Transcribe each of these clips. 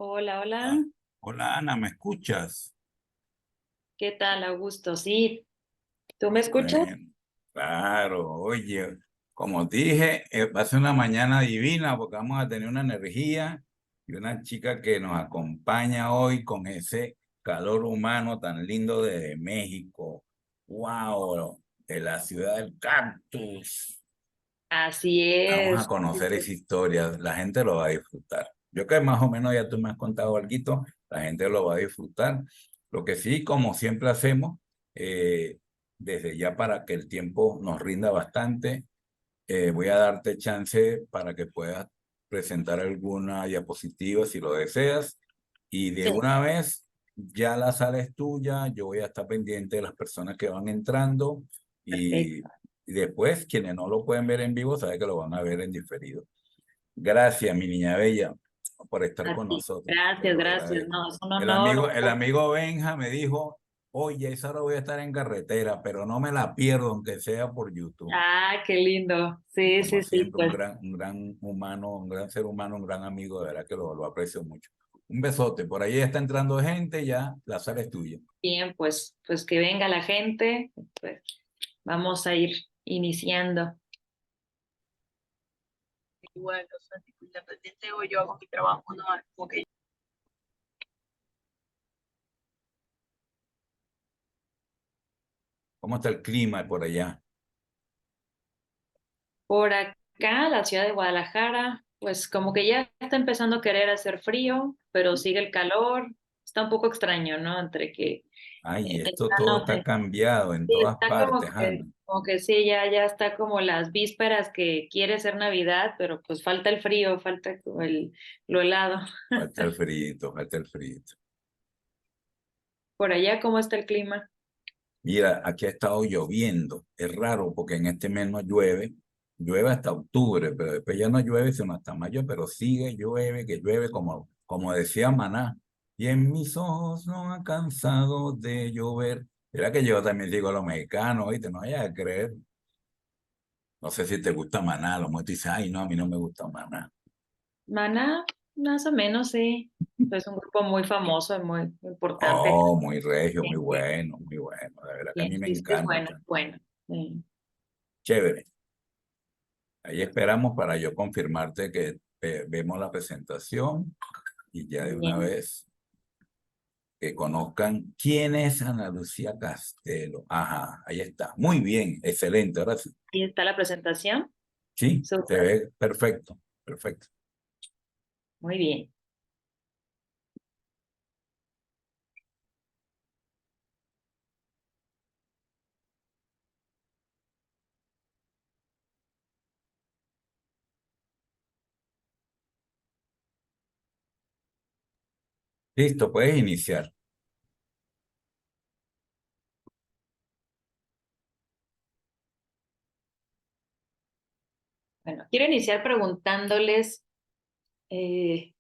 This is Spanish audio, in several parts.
Hola, hola. Ah, hola Ana, ¿me escuchas? ¿Qué tal, Augusto? Sí, ¿tú me escuchas? Bueno, claro, oye, como dije, va a ser una mañana divina porque vamos a tener una energía y una chica que nos acompaña hoy con ese calor humano tan lindo de México. ¡Wow! De la ciudad del cactus. Así Vamos a es. conocer esa historia, la gente lo va a disfrutar. Yo que más o menos ya tú me has contado algo, la gente lo va a disfrutar. Lo que sí, como siempre hacemos, eh, desde ya para que el tiempo nos rinda bastante, voy a darte chance para que puedas presentar alguna diapositiva si lo deseas. Y de Sí, una vez, ya la sala es tuya, yo voy a estar pendiente de las personas que van entrando y, perfecto. y después quienes no lo pueden ver en vivo, saben que lo van a ver en diferido. Gracias, mi niña bella, por estar A con ti. nosotros. Te Gracias, lo gracias. agradezco. No, es un El honor. amigo, el amigo Benja me dijo, oye, esa hora voy a estar en carretera, pero no me la pierdo, aunque sea por YouTube. Ah, qué lindo. Y Sí, como sí, sí, siempre, pues un gran humano, un gran ser humano, un gran amigo, de verdad que lo aprecio mucho. Un besote, por ahí está entrando gente, ya la sala es tuya. bien, pues que venga la gente. Pues vamos a ir iniciando. Igual, o sea, tipo, independiente o yo hago mi trabajo, no es como que ¿Cómo está el clima por allá? Por acá, la ciudad de Guadalajara, pues como que ya está empezando a querer hacer frío, pero sigue el calor. Está un poco extraño, ¿no? Entre que Ay, esto todo temprano, está cambiado en sí, todas está partes, Ana. como que sí, ya está como las vísperas que quiere ser Navidad, pero pues falta el frío, falta como lo helado. Falta el frío, falta el frío. Por allá, ¿cómo está el clima? Mira, aquí ha estado lloviendo. Es raro porque en este mes no llueve. Llueve hasta octubre, pero después ya no llueve sino hasta mayo, pero sigue, llueve, que llueve como decía Maná. Y en mis ojos no ha cansado de llover. Mira que yo también digo a los mexicanos, oíste, no vayas a creer. No sé si te gusta Maná, los muchos dicen, ay, no, a mí no me gusta Maná. Maná, más o menos, sí. Es un grupo muy famoso y muy importante. Oh, muy regio, muy Sí, bueno, muy bueno. La verdad que a sí, mí me sí, sí, es bueno, encanta. bueno. Sí. Chévere. Ahí esperamos para yo confirmarte que vemos la presentación y ya de una Bien. vez que conozcan quién es Ana Lucía Castelo. Ajá, ahí está. Muy bien, excelente. Ahora sí, Ahí está la presentación. sí, se Súper. ve perfecto, perfecto. Muy bien. Listo, puedes iniciar. Bueno, quiero iniciar preguntándoles eh,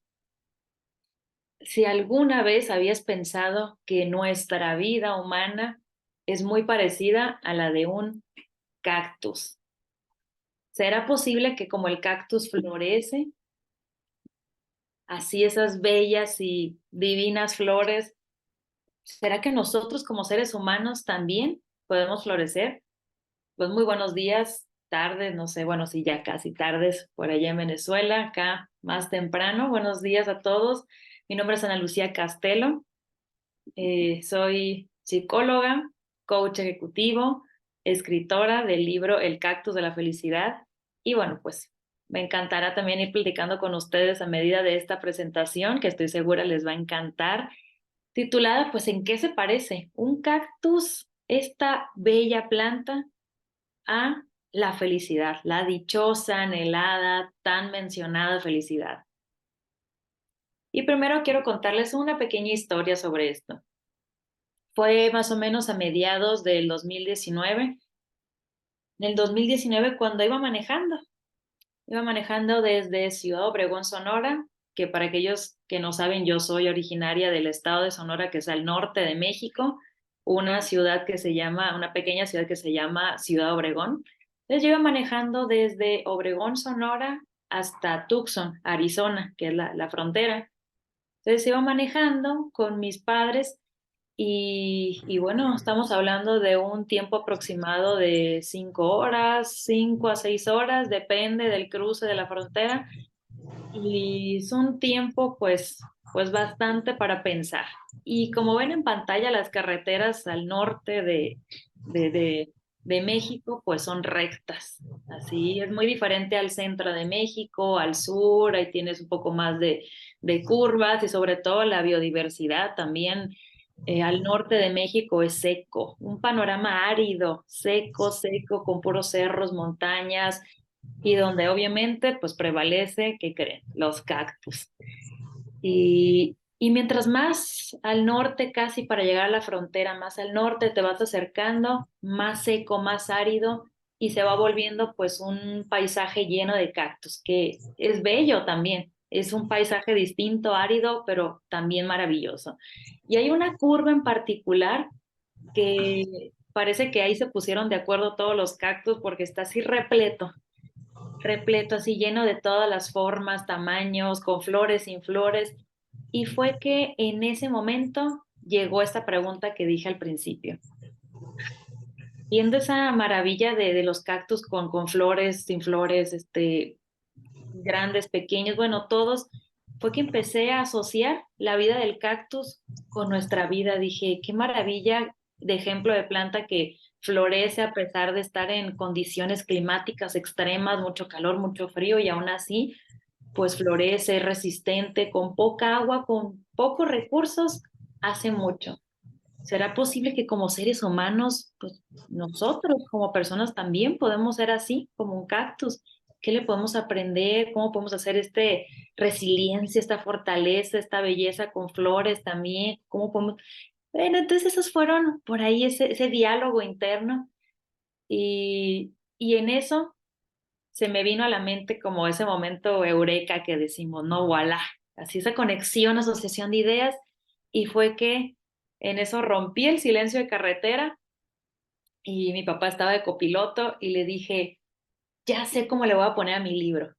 si alguna vez habías pensado que nuestra vida humana es muy parecida a la de un cactus. ¿Será posible que como el cactus florece, así esas bellas y divinas flores, será que nosotros como seres humanos también podemos florecer? Pues muy buenos días, tardes, no sé, bueno, sí, ya casi tardes por allá en Venezuela, acá más temprano. Buenos días a todos. Mi nombre es Ana Lucía Castelo. Soy psicóloga, coach ejecutivo, escritora del libro El cactus de la felicidad. Y bueno, pues me encantará también ir platicando con ustedes a medida de esta presentación, que estoy segura les va a encantar, titulada pues ¿en qué se parece un cactus, esta bella planta, a la felicidad, la dichosa, anhelada, tan mencionada felicidad? Y primero quiero contarles una pequeña historia sobre esto. Fue más o menos a mediados del 2019. En el 2019 cuando iba manejando desde Ciudad Obregón, Sonora, que para aquellos que no saben, yo soy originaria del estado de Sonora, que es al norte de México, una pequeña ciudad que se llama Ciudad Obregón. Entonces yo iba manejando desde Obregón, Sonora, hasta Tucson, Arizona, que es la frontera. Entonces iba manejando con mis padres y bueno, estamos hablando de un tiempo aproximado de 5 horas, 5 a 6 horas, depende del cruce de la frontera. Y es un tiempo pues bastante para pensar. Y como ven en pantalla, las carreteras al norte de, de, de México pues son rectas. Así es muy diferente al centro de México, al sur, ahí tienes un poco más de curvas y sobre todo la biodiversidad también. Al norte de México es seco, un panorama árido, seco, seco, con puros cerros, montañas, y donde obviamente pues prevalece, ¿qué creen? Los cactus. Y mientras más al norte, casi para llegar a la frontera, más al norte te vas acercando, más seco, más árido, y se va volviendo pues un paisaje lleno de cactus, que es bello también. Es un paisaje distinto, árido, pero también maravilloso. Y hay una curva en particular que parece que ahí se pusieron de acuerdo todos los cactus porque está así repleto, repleto, así lleno de todas las formas, tamaños, con flores, sin flores. Y fue que en ese momento llegó esta pregunta que dije al principio. Viendo esa maravilla de los cactus con flores, sin flores, grandes, pequeños, bueno, todos, fue que empecé a asociar la vida del cactus con nuestra vida. Dije, qué maravilla de ejemplo de planta que florece a pesar de estar en condiciones climáticas extremas, mucho calor, mucho frío, y aún así, pues florece, es resistente, con poca agua, con pocos recursos, hace mucho. ¿Será posible que como seres humanos, pues nosotros como personas también podemos ser así, como un cactus? ¿Qué le podemos aprender? ¿Cómo podemos hacer resiliencia, esta fortaleza, esta belleza con flores también? ¿Cómo podemos? Bueno, entonces esos fueron por ahí ese diálogo interno y en eso se me vino a la mente como ese momento eureka que decimos, no, voilà, así esa conexión, asociación de ideas, y fue que en eso rompí el silencio de carretera y mi papá estaba de copiloto y le dije, ya sé cómo le voy a poner a mi libro,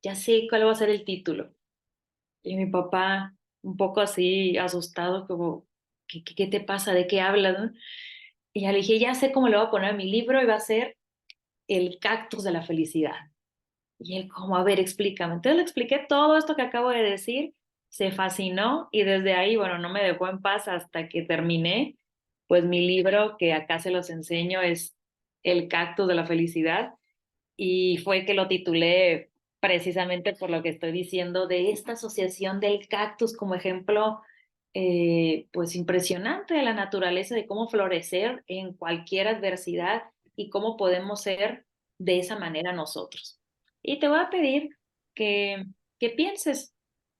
ya sé cuál va a ser el título. Y mi papá, un poco así asustado, como, ¿qué te pasa? ¿De qué hablas? ¿No? Y ya le dije, ya sé cómo le voy a poner a mi libro y va a ser El cactus de la felicidad. Y él, como, a ver, explícame. Entonces le expliqué todo esto que acabo de decir, se fascinó y desde ahí, bueno, no me dejó en paz hasta que terminé, pues mi libro, que acá se los enseño, es El cactus de la felicidad y fue que lo titulé precisamente por lo que estoy diciendo de esta asociación del cactus como ejemplo, pues impresionante de la naturaleza, de cómo florecer en cualquier adversidad y cómo podemos ser de esa manera nosotros. Y te voy a pedir que, que pienses,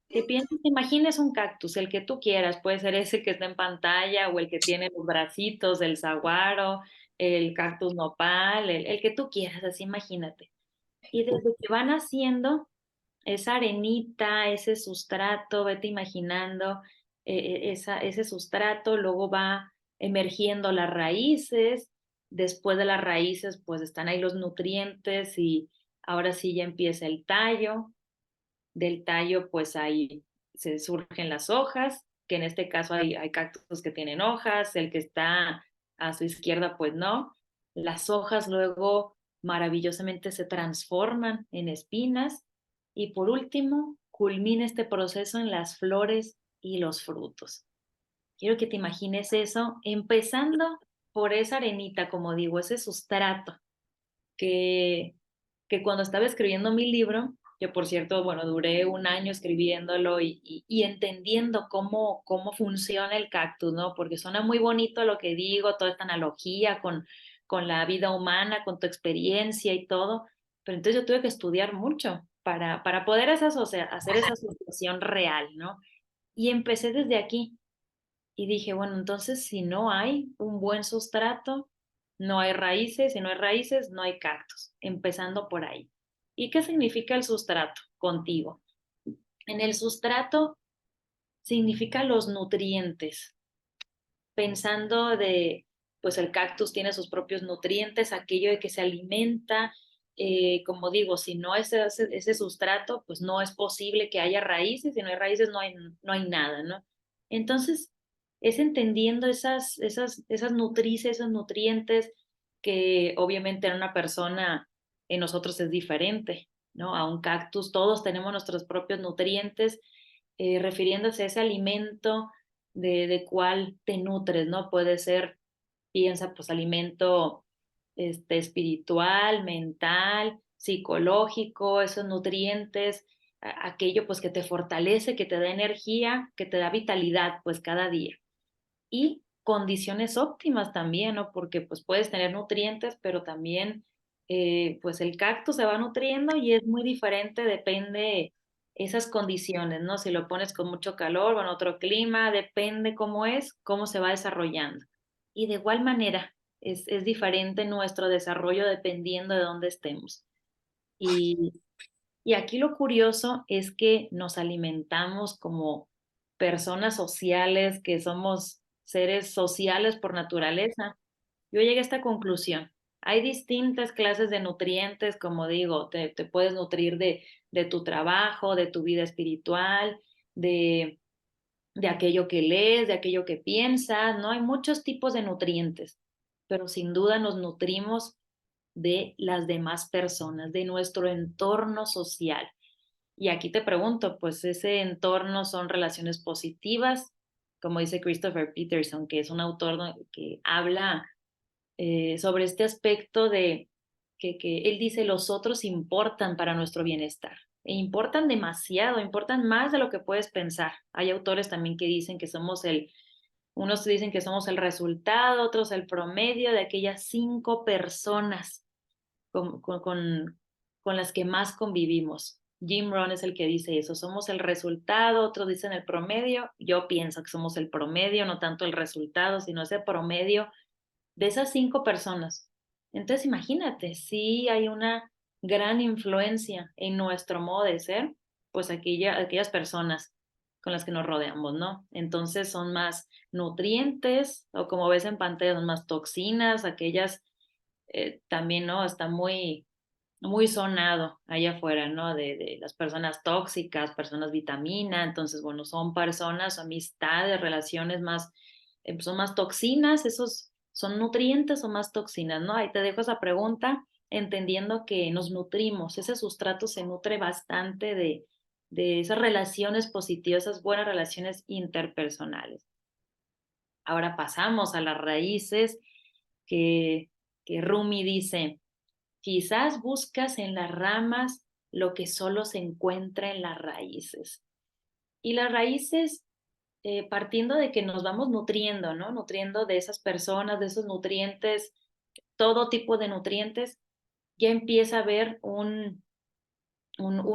te imagines un cactus, el que tú quieras, puede ser ese que está en pantalla o el que tiene los bracitos del saguaro, el cactus nopal, el que tú quieras, así imagínate. Y desde que van haciendo esa arenita, ese sustrato, vete imaginando ese sustrato, luego va emergiendo las raíces, después de las raíces pues están ahí los nutrientes y ahora sí ya empieza el tallo, del tallo pues ahí se surgen las hojas, que en este caso hay cactus que tienen hojas, el que está a su izquierda pues no, las hojas luego maravillosamente se transforman en espinas y por último culmina este proceso en las flores y los frutos. Quiero que te imagines eso, empezando por esa arenita, como digo, ese sustrato que, que cuando estaba escribiendo mi libro, que por cierto, bueno, duré un año escribiéndolo y entendiendo cómo funciona el cactus, ¿no? Porque suena muy bonito lo que digo, toda esta analogía con la vida humana, con tu experiencia y todo, pero entonces yo tuve que estudiar mucho para poder hacer esa asociación real, ¿no? Y empecé desde aquí. Y dije, bueno, entonces si no hay un buen sustrato, no hay raíces, si no hay raíces, no hay cactus, empezando por ahí. ¿Y qué significa el sustrato contigo? En el sustrato significa los nutrientes, pensando pues el cactus tiene sus propios nutrientes, aquello de que se alimenta como digo, si no es ese sustrato, pues no es posible que haya raíces, si no hay raíces no hay nada, ¿no? Entonces, es entendiendo esas nutrices, esos nutrientes que obviamente en una persona, en nosotros es diferente, ¿no? A un cactus, todos tenemos nuestros propios nutrientes, refiriéndose a ese alimento de cuál te nutres, ¿no? Puede ser, piensa, pues alimento espiritual, mental, psicológico, esos nutrientes, aquello pues que te fortalece, que te da energía, que te da vitalidad pues cada día. Y condiciones óptimas también, ¿no? Porque pues puedes tener nutrientes, pero también pues el cactus se va nutriendo y es muy diferente, depende esas condiciones, ¿no? Si lo pones con mucho calor o en otro clima, depende cómo es, cómo se va desarrollando. Y de igual manera, es diferente nuestro desarrollo dependiendo de dónde estemos. Y, y aquí lo curioso es que nos alimentamos como personas sociales, que somos seres sociales por naturaleza. Yo llegué a esta conclusión. Hay distintas clases de nutrientes, como digo, te puedes nutrir de tu trabajo, de tu vida espiritual, de, de aquello que lees, de aquello que piensas, ¿no? Hay muchos tipos de nutrientes, pero sin duda nos nutrimos de las demás personas, de nuestro entorno social. Y aquí te pregunto, pues ese entorno son relaciones positivas, como dice Christopher Peterson, que es un autor que habla sobre este aspecto de que él dice los otros importan para nuestro bienestar. E importan demasiado, importan más de lo que puedes pensar. Hay autores también que dicen que somos unos dicen que somos el resultado, otros el promedio de aquellas 5 personas con las que más convivimos. Jim Rohn es el que dice eso, somos el resultado, otros dicen el promedio, yo pienso que somos el promedio, no tanto el resultado, sino ese promedio de esas 5 personas. Entonces imagínate, si hay una gran influencia en nuestro modo de ser, pues aquellas personas con las que nos rodeamos, ¿no? Entonces son más nutrientes o como ves en pantalla son más toxinas, aquellas también, ¿no? Está muy sonado allá afuera, ¿no? De las personas tóxicas, personas vitamina, entonces, bueno, son personas, amistades, relaciones más, son más toxinas, esos son nutrientes o más toxinas, ¿no? Ahí te dejo esa pregunta, entendiendo que nos nutrimos, ese sustrato se nutre bastante de esas relaciones positivas, esas buenas relaciones interpersonales. Ahora pasamos a las raíces que, que Rumi dice, quizás buscas en las ramas lo que solo se encuentra en las raíces. Y las raíces, partiendo de que nos vamos nutriendo, ¿no? Nutriendo de esas personas, de esos nutrientes, todo tipo de nutrientes, ya empieza a haber un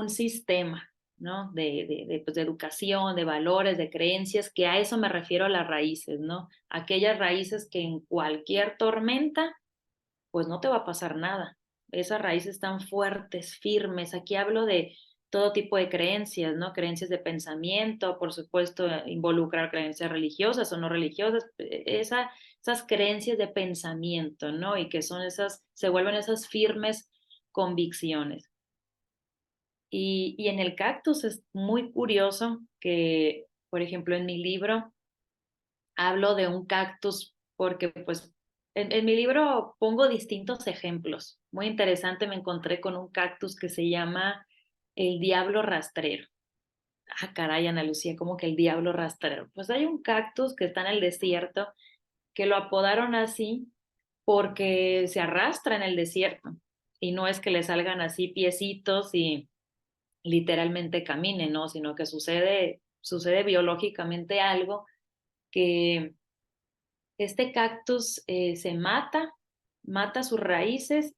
sistema, ¿no? Pues de educación, de valores, de creencias, que a eso me refiero a las raíces, ¿no? Aquellas raíces que en cualquier tormenta, pues no te va a pasar nada. Esas raíces están fuertes, firmes. Aquí hablo de todo tipo de creencias, ¿no? Creencias de pensamiento, por supuesto, involucrar creencias religiosas o no religiosas, esas creencias de pensamiento, ¿no? Y que son se vuelven esas firmes convicciones. Y en el cactus es muy curioso que, por ejemplo, en mi libro hablo de un cactus porque pues en mi libro pongo distintos ejemplos. Muy interesante, me encontré con un cactus que se llama el diablo rastrero. Ah, caray, Ana Lucía, ¿cómo que el diablo rastrero? Pues hay un cactus que está en el desierto que lo apodaron así porque se arrastra en el desierto y no es que le salgan así piecitos y literalmente camine, ¿no? Sino que sucede biológicamente algo que este cactus se mata sus raíces,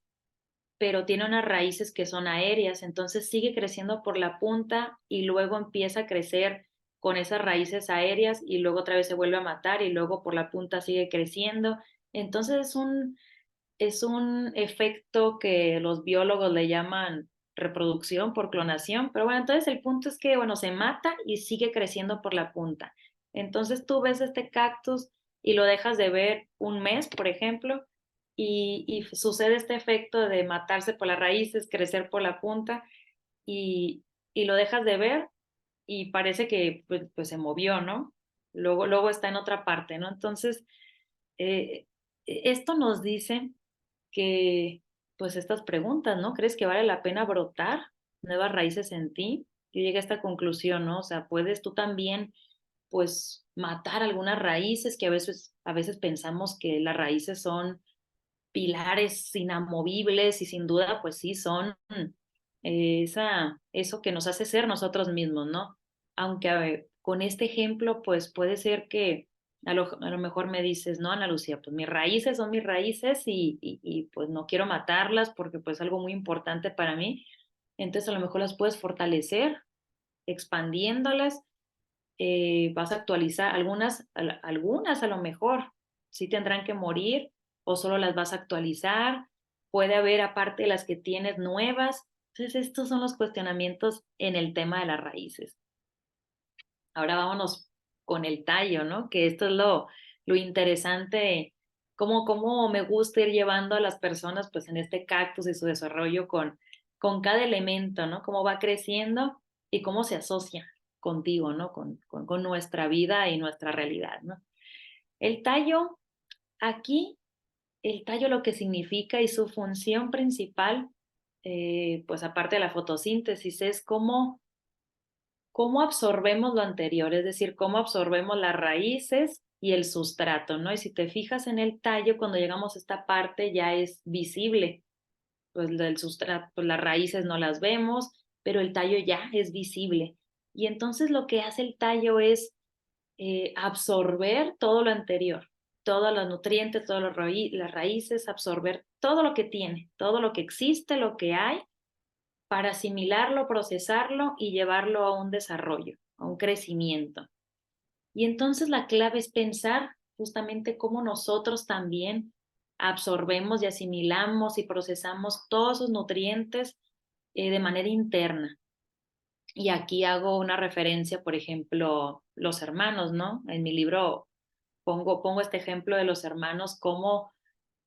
pero tiene unas raíces que son aéreas, entonces sigue creciendo por la punta y luego empieza a crecer con esas raíces aéreas y luego otra vez se vuelve a matar y luego por la punta sigue creciendo. Entonces es un efecto que los biólogos le llaman reproducción por clonación, pero bueno, entonces el punto es que, bueno, se mata y sigue creciendo por la punta. Entonces tú ves este cactus y lo dejas de ver un mes, por ejemplo, y sucede este efecto de matarse por las raíces, crecer por la punta, y lo dejas de ver y parece que pues se movió, ¿no? Luego está en otra parte, ¿no? Entonces, esto nos dice que, pues estas preguntas, ¿no? ¿Crees que vale la pena brotar nuevas raíces en ti? Yo llegué a esta conclusión, ¿no? O sea, puedes tú también, pues, matar algunas raíces que a veces pensamos que las raíces son pilares inamovibles y sin duda, pues sí, son eso que nos hace ser nosotros mismos, ¿no? Aunque con este ejemplo, pues puede ser que a lo mejor me dices, no, Ana Lucía, pues mis raíces son mis raíces y pues no quiero matarlas porque pues es algo muy importante para mí. Entonces a lo mejor las puedes fortalecer expandiéndolas, vas a actualizar algunas a lo mejor sí tendrán que morir o solo las vas a actualizar, puede haber aparte de las que tienes nuevas. Entonces estos son los cuestionamientos en el tema de las raíces. Ahora vámonos con el tallo, ¿no? Que esto es lo interesante, cómo me gusta ir llevando a las personas pues en este cactus y su desarrollo con cada elemento, ¿no? Cómo va creciendo y cómo se asocia contigo, ¿no? Con nuestra vida y nuestra realidad, ¿no? El tallo, aquí, el tallo lo que significa y su función principal, pues aparte de la fotosíntesis, es cómo absorbemos lo anterior, es decir, cómo absorbemos las raíces y el sustrato, ¿no? Y si te fijas en el tallo, cuando llegamos a esta parte ya es visible, pues el sustrato, pues las raíces no las vemos, pero el tallo ya es visible. Y entonces lo que hace el tallo es absorber todo lo anterior, todos los nutrientes, todas las raíces, absorber todo lo que tiene, todo lo que existe, lo que hay, para asimilarlo, procesarlo y llevarlo a un desarrollo, a un crecimiento. Y entonces la clave es pensar justamente cómo nosotros también absorbemos y asimilamos y procesamos todos esos nutrientes de manera interna. Y aquí hago una referencia, por ejemplo, los hermanos, ¿no? En mi libro pongo este ejemplo de los hermanos, cómo,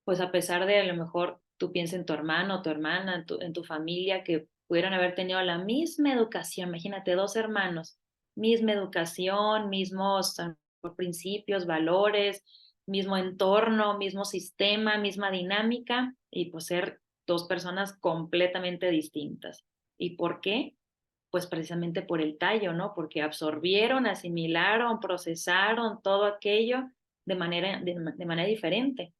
pues a pesar de a lo mejor tú piensas en tu hermano, tu hermana, en tu familia, que pudieran haber tenido la misma educación, imagínate, dos hermanos, misma educación, mismos principios, valores, mismo entorno, mismo sistema, misma dinámica, y pues ser dos personas completamente distintas. ¿Y por qué? Pues precisamente por el tallo, ¿no? Porque absorbieron, asimilaron, procesaron todo aquello de manera diferente.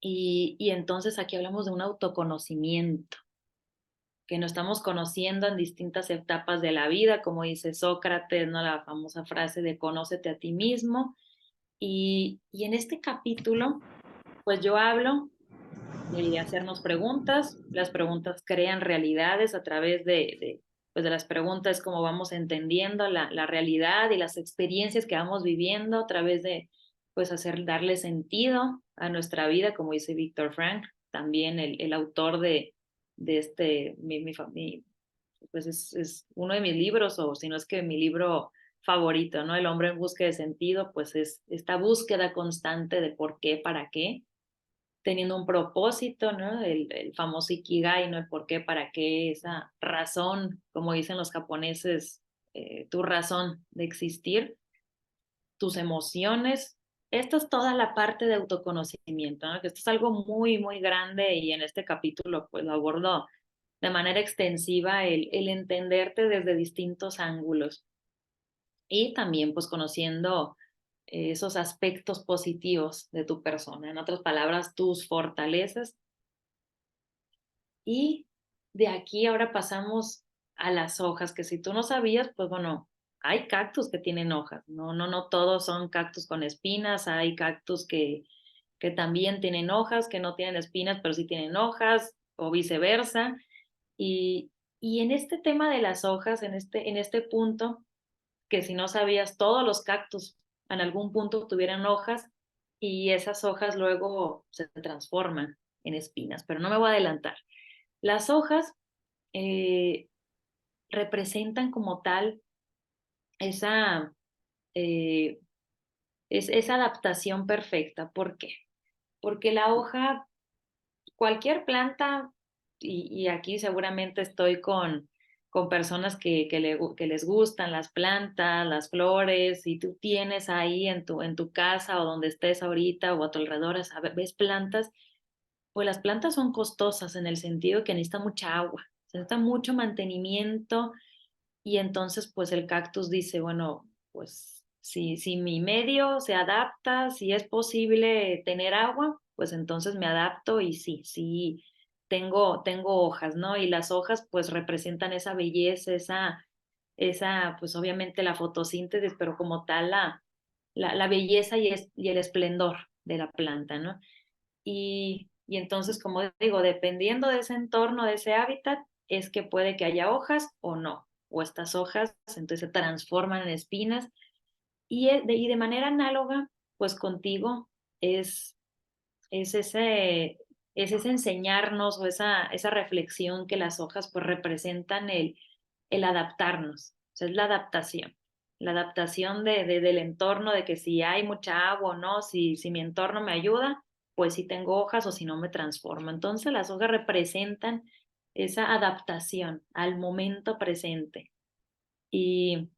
Y entonces aquí hablamos de un autoconocimiento, que nos estamos conociendo en distintas etapas de la vida, como dice Sócrates, ¿no? La famosa frase de conócete a ti mismo. Y en este capítulo, pues yo hablo de hacernos preguntas. Las preguntas crean realidades a través pues de las preguntas, como vamos entendiendo la realidad y las experiencias que vamos viviendo a través de, pues darle sentido a nuestra vida, como dice Víctor Frank, también el autor de este, pues es uno de mis libros, o si no es que mi libro favorito, ¿no? El hombre en busca de sentido, pues es esta búsqueda constante de por qué, para qué, teniendo un propósito, ¿no? El famoso Ikigai, ¿no? El por qué, para qué, esa razón, como dicen los japoneses, tu razón de existir, tus emociones. Esto es toda la parte de autoconocimiento, ¿no? Que esto es algo muy, muy grande y en este capítulo pues lo abordo de manera extensiva, el entenderte desde distintos ángulos y también pues conociendo esos aspectos positivos de tu persona, en otras palabras, tus fortalezas. Y de aquí ahora pasamos a las hojas, que si tú no sabías, pues bueno, hay cactus que tienen hojas, no todos son cactus con espinas, hay cactus que también tienen hojas, que no tienen espinas, pero sí tienen hojas, o viceversa. Y, y en este tema de las hojas, en este punto, que si no sabías, todos los cactus en algún punto tuvieran hojas y esas hojas luego se transforman en espinas, pero no me voy a adelantar. Las hojas eh, representan como tal esa, eh, esa adaptación perfecta. ¿Por qué? porque la hoja, cualquier planta, y aquí seguramente estoy con personas que les gustan las plantas, las flores, y tú tienes ahí en tu casa o donde estés ahorita o a tu alrededor, ves plantas, pues las plantas son costosas en el sentido que necesitan mucha agua, se necesita mucho mantenimiento y entonces pues el cactus dice, bueno, pues si mi medio se adapta, si es posible tener agua, pues entonces me adapto y sí, tengo hojas, ¿no? Y las hojas pues representan esa belleza, pues obviamente la fotosíntesis, pero como tal la belleza y el esplendor de la planta, ¿no? Y entonces, como digo, dependiendo de ese entorno, de ese hábitat, es que puede que haya hojas o no, o estas hojas entonces se transforman en espinas y de manera análoga, pues contigo es, es ese, es ese enseñarnos o esa reflexión que las hojas pues representan el adaptarnos, o sea, es la adaptación del entorno, de que si hay mucha agua o no, si mi entorno me ayuda, pues si tengo hojas o si no me transformo. Entonces las hojas representan esa adaptación al momento presente. Y,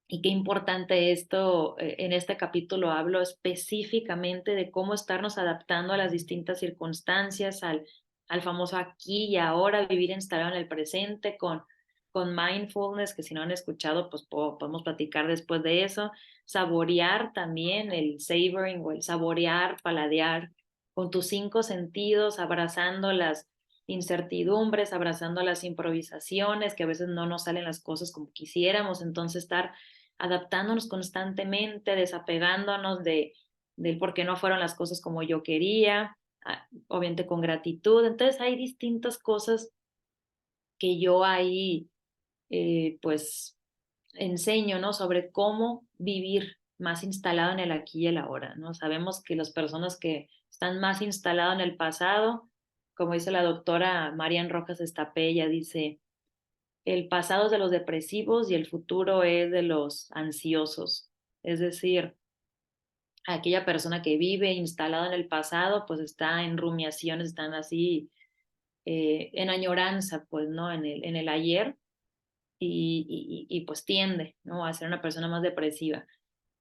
y qué importante esto, en este capítulo hablo específicamente de cómo estarnos adaptando a las distintas circunstancias, al famoso aquí y ahora, vivir instalado en el presente con mindfulness, que si no han escuchado, pues podemos platicar después de eso, saborear también el savoring o el saborear, paladear con tus 5 sentidos, abrazando las incertidumbres, abrazando las improvisaciones, que a veces no nos salen las cosas como quisiéramos, entonces estar adaptándonos constantemente, desapegándonos del por qué no fueron las cosas como yo quería, obviamente con gratitud. Entonces hay distintas cosas que yo ahí pues enseño, ¿no? Sobre cómo vivir más instalado en el aquí y el ahora, ¿no? Sabemos que las personas que están más instaladas en el pasado, como dice la doctora Marian Rojas Estapella, dice, el pasado es de los depresivos y el futuro es de los ansiosos. Es decir, aquella persona que vive instalada en el pasado, pues está en rumiaciones, están así en añoranza, pues, ¿no? En el ayer pues tiende, ¿no? A ser una persona más depresiva.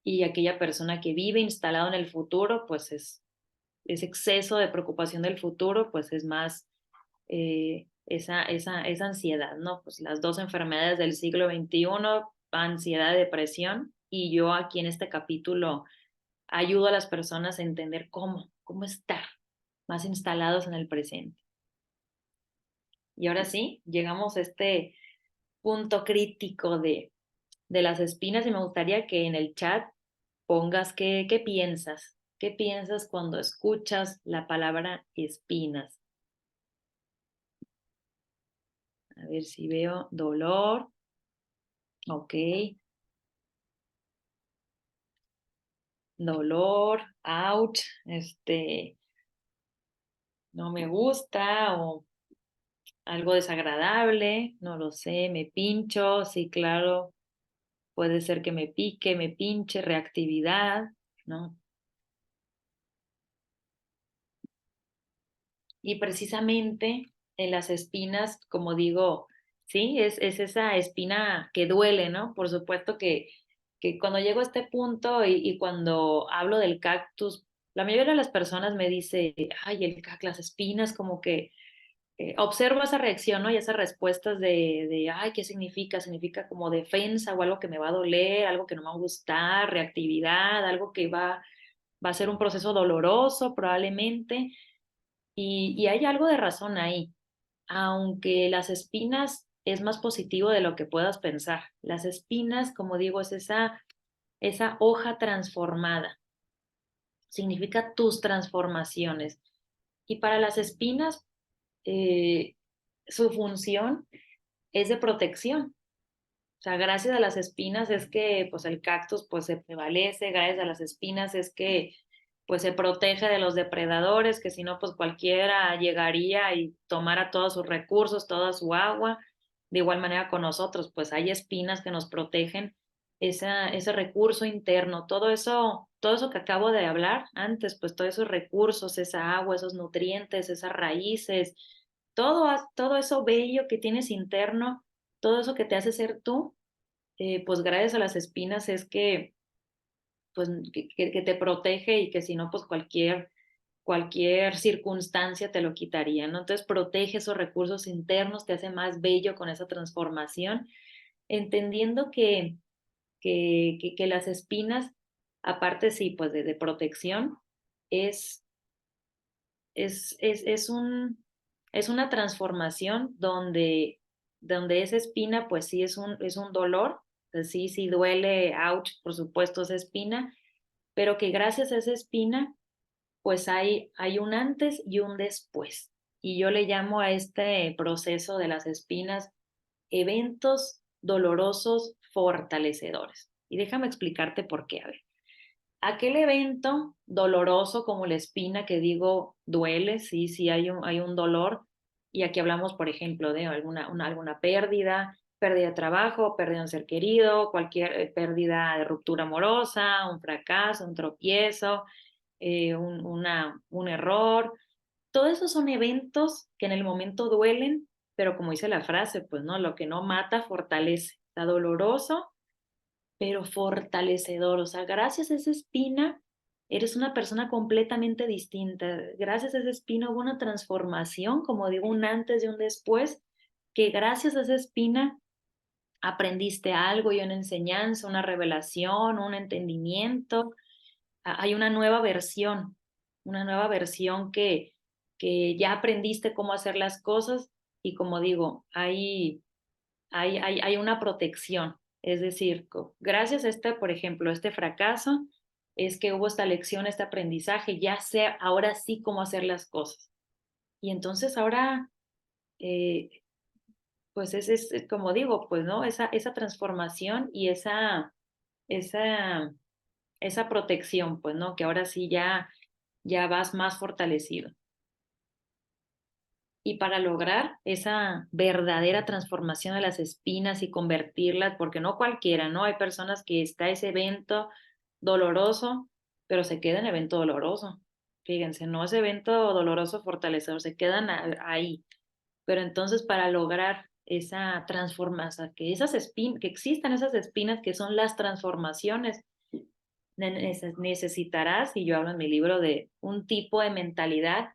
Y aquella persona que vive instalado en el futuro, pues es exceso de preocupación del futuro, pues es más esa ansiedad, ¿no? Pues las dos enfermedades del siglo XXI, ansiedad y depresión, y yo aquí en este capítulo ayudo a las personas a entender cómo estar más instalados en el presente. Y ahora sí, llegamos a este punto crítico de las espinas y me gustaría que en el chat pongas qué piensas. ¿Qué piensas cuando escuchas la palabra espinas? A ver si veo dolor. Ok. Dolor, ouch, no me gusta o algo desagradable, no lo sé, me pincho, sí, claro, puede ser que me pique, me pinche, reactividad, ¿no? Y precisamente en las espinas, como digo, sí, es esa espina que duele, ¿no? Por supuesto que cuando llego a este punto y cuando hablo del cactus, la mayoría de las personas me dice, ay, las espinas, como que observo esa reacción, ¿no? Y esas respuestas ay, ¿qué significa? Significa como defensa o algo que me va a doler, algo que no me va a gustar, reactividad, algo que va a ser un proceso doloroso probablemente. Y hay algo de razón ahí, aunque las espinas es más positivo de lo que puedas pensar. Las espinas, como digo, es esa hoja transformada, significa tus transformaciones. Y para las espinas, eh, su función es de protección. O sea, gracias a las espinas es que pues el cactus pues se prevalece, gracias a las espinas es que pues se protege de los depredadores, que si no pues cualquiera llegaría y tomara todos sus recursos, toda su agua. De igual manera con nosotros, pues hay espinas que nos protegen ese recurso interno. Todo eso todo eso que acabo de hablar antes, pues todos esos recursos, esa agua, esos nutrientes, esas raíces, todo eso bello que tienes interno, todo eso que te hace ser tú, pues gracias a las espinas es que, pues, que te protege y que si no, pues cualquier circunstancia te lo quitaría, ¿no? Entonces protege esos recursos internos, te hace más bello con esa transformación, entendiendo que las espinas, aparte sí, pues de protección, es, es es una transformación donde esa espina, pues sí es un dolor, pues sí, sí duele, ouch, por supuesto, esa espina, pero que gracias a esa espina, pues hay un antes y un después. Y yo le llamo a este proceso de las espinas eventos dolorosos fortalecedores. Y déjame explicarte por qué. A ver, aquel evento doloroso como la espina que digo duele, sí, sí hay un dolor. Y aquí hablamos, por ejemplo, de alguna pérdida, pérdida de trabajo, pérdida de un ser querido, cualquier pérdida de ruptura amorosa, un fracaso, un tropiezo, un error. Todos esos son eventos que en el momento duelen, pero como dice la frase, pues no, lo que no mata fortalece. Está doloroso, pero fortalecedor. O sea, gracias a esa espina, eres una persona completamente distinta. Gracias a esa espina hubo una transformación, como digo, un antes y un después, que gracias a esa espina aprendiste algo y una enseñanza, una revelación, un entendimiento. Hay una nueva versión que ya aprendiste cómo hacer las cosas y como digo, hay una protección. Es decir, gracias a este, por ejemplo, este fracaso, es que hubo esta lección, este aprendizaje, ya sé ahora sí cómo hacer las cosas. Y entonces ahora, eh, pues es como digo, pues no, esa transformación y esa, esa protección, pues no, que ahora sí ya vas más fortalecido. Y para lograr esa verdadera transformación de las espinas y convertirlas, porque no cualquiera, ¿no? Hay personas que está ese evento doloroso, pero se queda en evento doloroso. Fíjense, no es evento doloroso fortalecedor, se quedan ahí. Pero entonces para lograr esa transformación, que esas espinas, que existan esas espinas que son las transformaciones, necesitarás, y yo hablo en mi libro de un tipo de mentalidad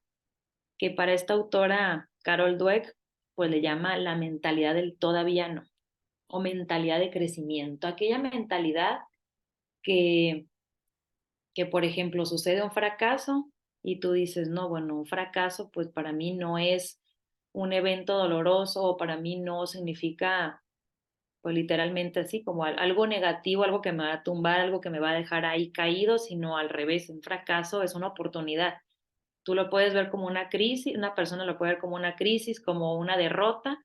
que para esta autora, Carol Dweck, pues le llama la mentalidad del todavía no, o mentalidad de crecimiento. Aquella mentalidad que, que, por ejemplo, sucede un fracaso y tú dices, no, bueno, un fracaso pues para mí no es un evento doloroso o para mí no significa pues literalmente así como algo negativo, algo que me va a tumbar, algo que me va a dejar ahí caído, sino al revés, un fracaso es una oportunidad. Tú lo puedes ver como una crisis, una persona lo puede ver como una crisis, como una derrota,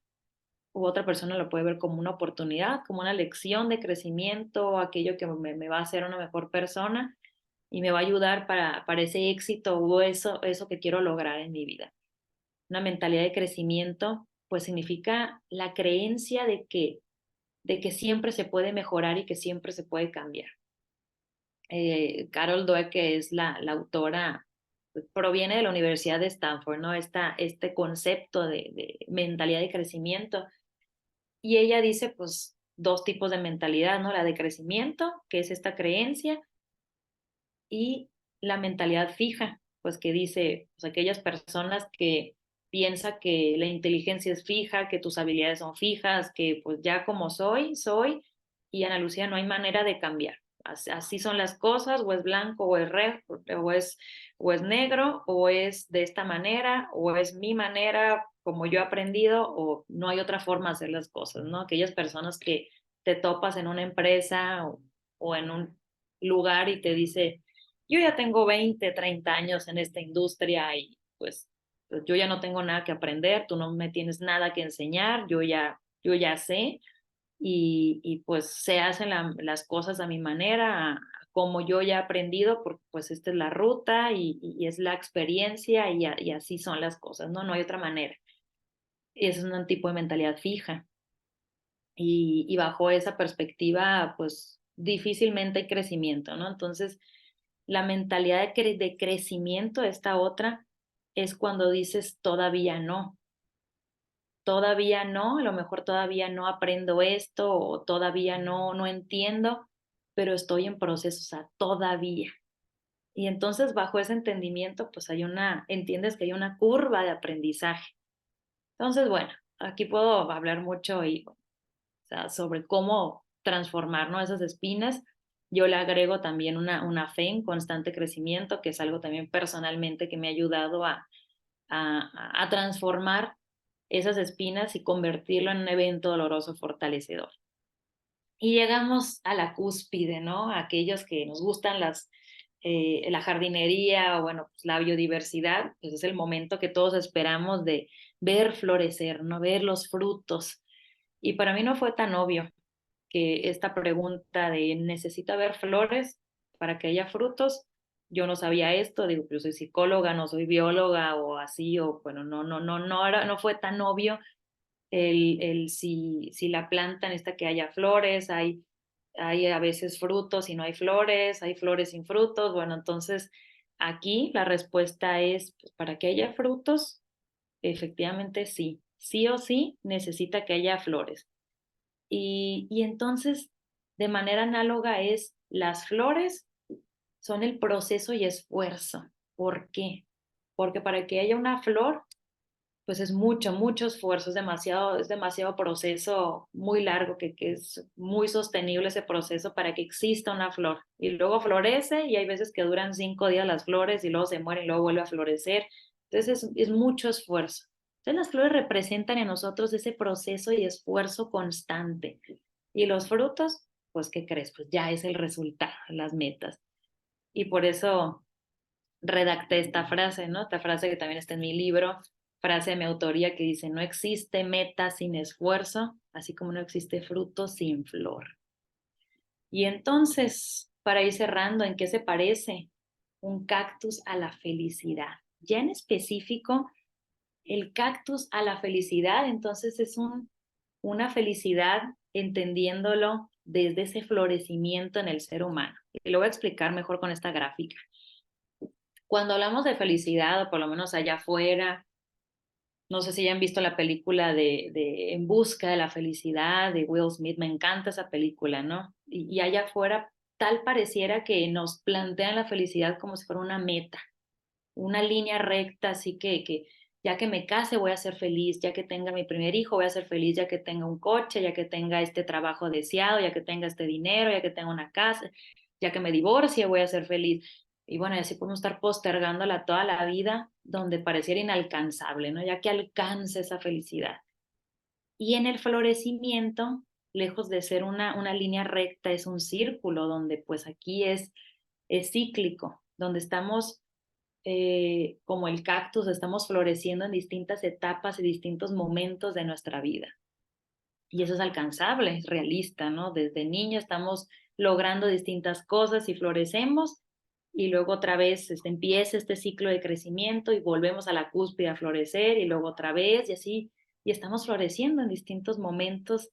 u otra persona lo puede ver como una oportunidad, como una lección de crecimiento, aquello que me va a hacer una mejor persona y me va a ayudar para ese éxito o eso que quiero lograr en mi vida. Una mentalidad de crecimiento, pues significa la creencia de que siempre se puede mejorar y que siempre se puede cambiar. Carol Dweck, que es la autora, pues, proviene de la Universidad de Stanford, ¿no? Este concepto de mentalidad de crecimiento. Y ella dice, pues, dos tipos de mentalidad, ¿no? La de crecimiento, que es esta creencia, y la mentalidad fija, pues que dice, pues aquellas personas que piensan que la inteligencia es fija, que tus habilidades son fijas, que pues ya como soy, y Ana Lucía no hay manera de cambiar. Así son las cosas, o es blanco, o es red, o es negro, o es de esta manera, o es mi manera, como yo he aprendido, o no hay otra forma de hacer las cosas, ¿no? Aquellas personas que te topas en una empresa o en un lugar y te dice, yo ya tengo 20, 30 años en esta industria y pues yo ya no tengo nada que aprender, tú no me tienes nada que enseñar, yo ya sé y pues se hacen las cosas a mi manera, como yo ya he aprendido, porque pues esta es la ruta y es la experiencia y así son las cosas, ¿no? No hay otra manera. Y ese es un tipo de mentalidad fija. Y bajo esa perspectiva, pues difícilmente hay crecimiento, ¿no? Entonces, La mentalidad de crecimiento, esta otra, es cuando dices todavía no. Todavía no, a lo mejor todavía no aprendo esto o todavía no entiendo, pero estoy en proceso, o sea, todavía. Y entonces bajo ese entendimiento, pues entiendes que hay una curva de aprendizaje. Entonces, bueno, aquí puedo hablar mucho o sea, sobre cómo transformar, ¿no?, esas espinas. Yo le agrego también una fe en constante crecimiento, que es algo también personalmente que me ha ayudado a transformar esas espinas y convertirlo en un evento doloroso fortalecedor. Y llegamos a la cúspide, ¿no? Aquellos que nos gustan la jardinería o, bueno, pues la biodiversidad, pues es el momento que todos esperamos de ver florecer, ¿no? Ver los frutos. Y para mí no fue tan obvio que esta pregunta de ¿necesita haber flores para que haya frutos? Yo no sabía esto, digo, pero soy psicóloga, no soy bióloga o así, o bueno, no fue tan obvio si la planta necesita que haya flores, hay a veces frutos y no hay flores sin frutos. Bueno, entonces aquí la respuesta es, pues, para que haya frutos, efectivamente sí o sí necesita que haya flores. Y entonces, de manera análoga es, las flores son el proceso y esfuerzo. ¿Por qué? Porque para que haya una flor, pues es mucho esfuerzo, es demasiado proceso muy largo, que es muy sostenible ese proceso para que exista una flor. Y luego florece y hay veces que duran 5 días las flores y luego se mueren y luego vuelve a florecer. Entonces es mucho esfuerzo. Entonces las flores representan en nosotros ese proceso y esfuerzo constante. Y los frutos, pues, ¿qué crees? Pues ya es el resultado, las metas. Y por eso redacté esta frase, ¿no? Esta frase que también está en mi libro, frase de mi autoría, que dice: no existe meta sin esfuerzo, así como no existe fruto sin flor. Y entonces, para ir cerrando, ¿en qué se parece un cactus a la felicidad? Ya en específico, el cactus a la felicidad, entonces es una felicidad entendiéndolo desde ese florecimiento en el ser humano. Y lo voy a explicar mejor con esta gráfica. Cuando hablamos de felicidad, o por lo menos allá afuera, no sé si ya han visto la película de En busca de la felicidad de Will Smith, me encanta esa película, ¿no? Y allá afuera tal pareciera que nos plantean la felicidad como si fuera una meta, una línea recta, así que ya que me case voy a ser feliz, ya que tenga mi primer hijo voy a ser feliz, ya que tenga un coche, ya que tenga este trabajo deseado, ya que tenga este dinero, ya que tenga una casa, ya que me divorcie voy a ser feliz. Y bueno, y así podemos estar postergándola toda la vida, donde pareciera inalcanzable, ¿no? Ya que alcance esa felicidad. Y en el florecimiento, lejos de ser una línea recta, es un círculo, donde pues aquí es cíclico, donde estamos como el cactus, estamos floreciendo en distintas etapas y distintos momentos de nuestra vida. Y eso es alcanzable, es realista, ¿no? Desde niño estamos logrando distintas cosas y florecemos, y luego otra vez empieza este ciclo de crecimiento y volvemos a la cúspide a florecer, y luego otra vez, y así, y estamos floreciendo en distintos momentos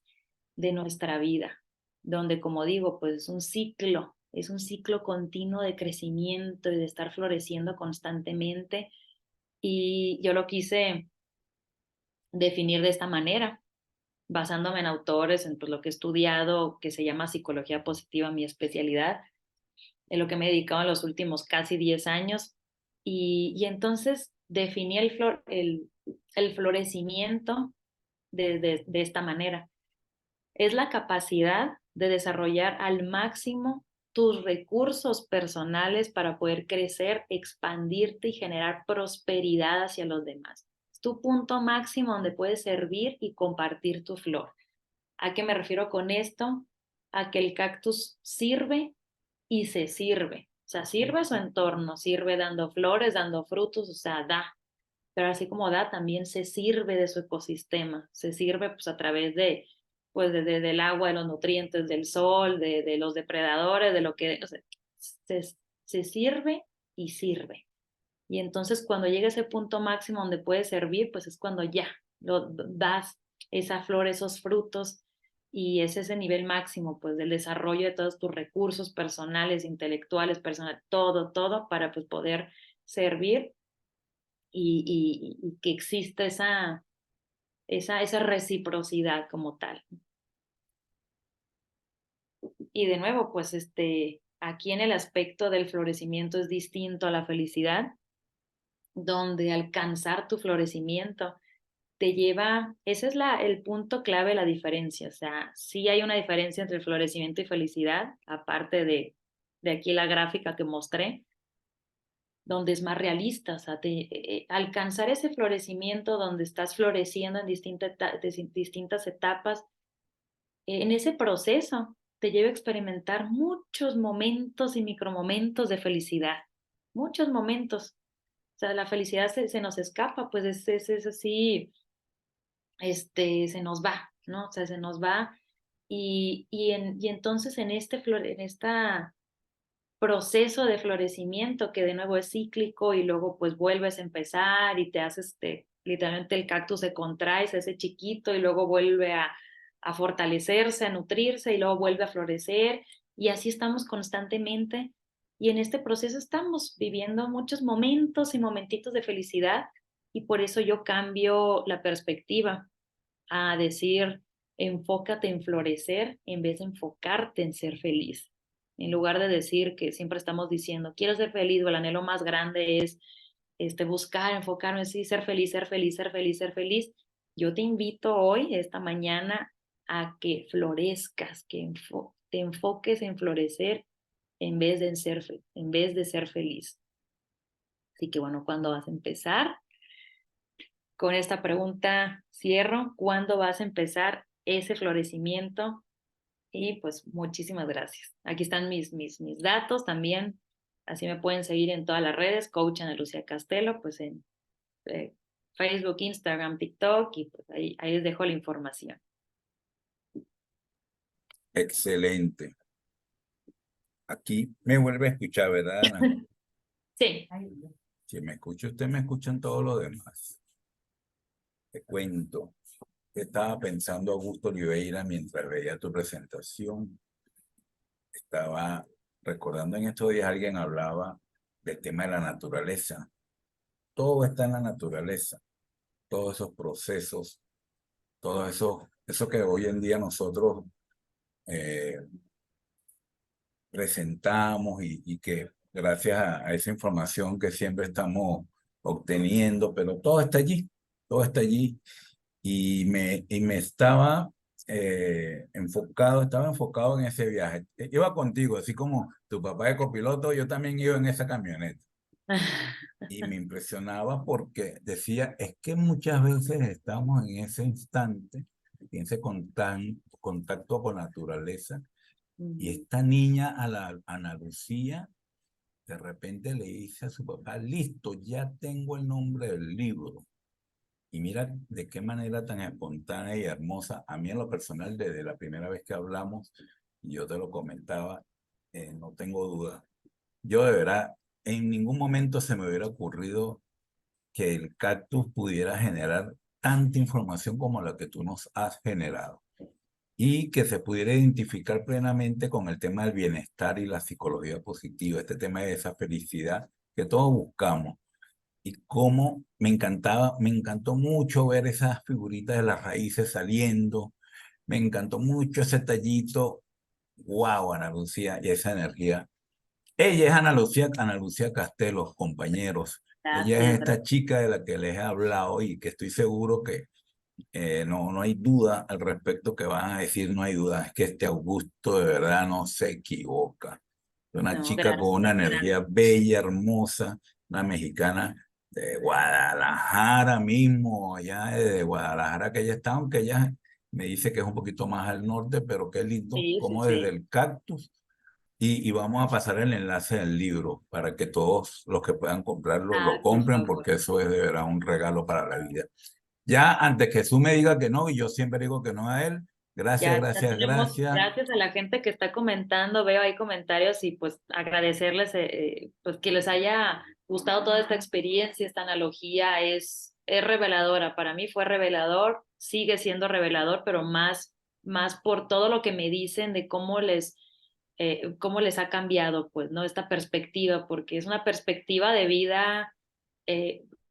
de nuestra vida, donde, como digo, pues es un ciclo continuo de crecimiento y de estar floreciendo constantemente. Y yo lo quise definir de esta manera, basándome en autores, en pues, lo que he estudiado, que se llama psicología positiva, mi especialidad, en lo que me he dedicado en los últimos casi 10 años. Y entonces definí el florecimiento de esta manera. Es la capacidad de desarrollar al máximo tus recursos personales para poder crecer, expandirte y generar prosperidad hacia los demás. Es tu punto máximo donde puedes servir y compartir tu flor. ¿A qué me refiero con esto? A que el cactus sirve y se sirve. O sea, sirve su entorno, sirve dando flores, dando frutos, o sea, da. Pero así como da, también se sirve de su ecosistema, se sirve pues a través pues del agua, de los nutrientes, del sol, de los depredadores, de lo que, o sea, se sirve y sirve. Y entonces cuando llega ese punto máximo donde puede servir, pues es cuando ya das esa flor, esos frutos, y es ese nivel máximo, pues, del desarrollo de todos tus recursos personales, intelectuales, todo para, pues, poder servir y que exista esa reciprocidad como tal. Y de nuevo, pues, aquí en el aspecto del florecimiento es distinto a la felicidad, donde alcanzar tu florecimiento te lleva, ese es el punto clave, la diferencia. O sea, sí hay una diferencia entre florecimiento y felicidad, aparte de aquí la gráfica que mostré, donde es más realista. O sea, alcanzar ese florecimiento donde estás floreciendo en distintas etapas, en ese proceso te lleva a experimentar muchos momentos y micromomentos de felicidad, muchos momentos. O sea, la felicidad se nos escapa, pues es así, se nos va, ¿no? O sea, se nos va y entonces en esta proceso de florecimiento que de nuevo es cíclico y luego pues vuelves a empezar y te haces, literalmente el cactus se contrae, se hace chiquito y luego vuelve a fortalecerse, a nutrirse y luego vuelve a florecer y así estamos constantemente y en este proceso estamos viviendo muchos momentos y momentitos de felicidad y por eso yo cambio la perspectiva a decir, enfócate en florecer en vez de enfocarte en ser feliz. En lugar de decir que siempre estamos diciendo, quiero ser feliz, o el anhelo más grande es buscar, enfocarme, sí, ser feliz, ser feliz, ser feliz, ser feliz. Yo te invito hoy, esta mañana, a que florezcas, que te enfoques en florecer en vez de ser feliz. Así que bueno, ¿cuándo vas a empezar? Con esta pregunta cierro. ¿Cuándo vas a empezar ese florecimiento? Y pues muchísimas gracias. Aquí están mis datos también. Así me pueden seguir en todas las redes. Coach Ana Lucía Castelo, pues en eh, Facebook, Instagram, TikTok. Y pues ahí les dejo la información. Excelente. Aquí me vuelve a escuchar, ¿verdad, Ana? Sí. Si me escucha usted, me escuchan todos los demás. Te cuento. Estaba pensando Augusto Oliveira mientras veía tu presentación. Estaba recordando en estos días alguien hablaba del tema de la naturaleza. Todo está en la naturaleza. Todos esos procesos, todo eso que hoy en día nosotros presentamos y que gracias a esa información que siempre estamos obteniendo, pero todo está allí y me estaba estaba enfocado en ese viaje. Iba contigo, así como tu papá de copiloto, yo también iba en esa camioneta. Y me impresionaba porque decía, es que muchas veces estamos en ese instante, en ese contacto con la naturaleza, y esta niña, Ana Lucía, de repente le dice a su papá, listo, ya tengo el nombre del libro. Y mira de qué manera tan espontánea y hermosa, a mí en lo personal, desde la primera vez que hablamos, y yo te lo comentaba, no tengo duda. Yo de verdad, en ningún momento se me hubiera ocurrido que el cactus pudiera generar tanta información como la que tú nos has generado y que se pudiera identificar plenamente con el tema del bienestar y la psicología positiva, este tema de esa felicidad que todos buscamos. Y cómo me encantó mucho ver esas figuritas de las raíces saliendo, me encantó mucho ese tallito, wow, Ana Lucía, y esa energía. Ella es Ana Lucía Castelo, compañeros. Ella es Gracias, esta chica de la que les he hablado y que estoy seguro que no hay duda al respecto que van a decir, no hay duda, es que este Augusto de verdad no se equivoca. Es una no, chica con gracias, una energía gracias. bella, hermosa, una mexicana de Guadalajara mismo, allá de Guadalajara que ella está, aunque ella me dice que es un poquito más al norte, pero qué lindo, Sí, sí, como desde sí. el cactus. Y vamos a pasar el enlace del libro para que todos los que puedan comprarlo lo Ay, por compren, favor. porque eso es de verdad un regalo para la vida. Ya antes que Jesús me diga que no, y yo siempre digo que no a él, gracias, Ya gracias, tenemos, gracias. gracias a la gente que está comentando, veo ahí comentarios y pues agradecerles pues que les haya gustado toda esta experiencia, esta analogía es reveladora, para mí fue revelador, sigue siendo revelador, pero más por todo lo que me dicen de cómo les ha cambiado, pues, ¿no? Esta perspectiva, porque es una perspectiva de vida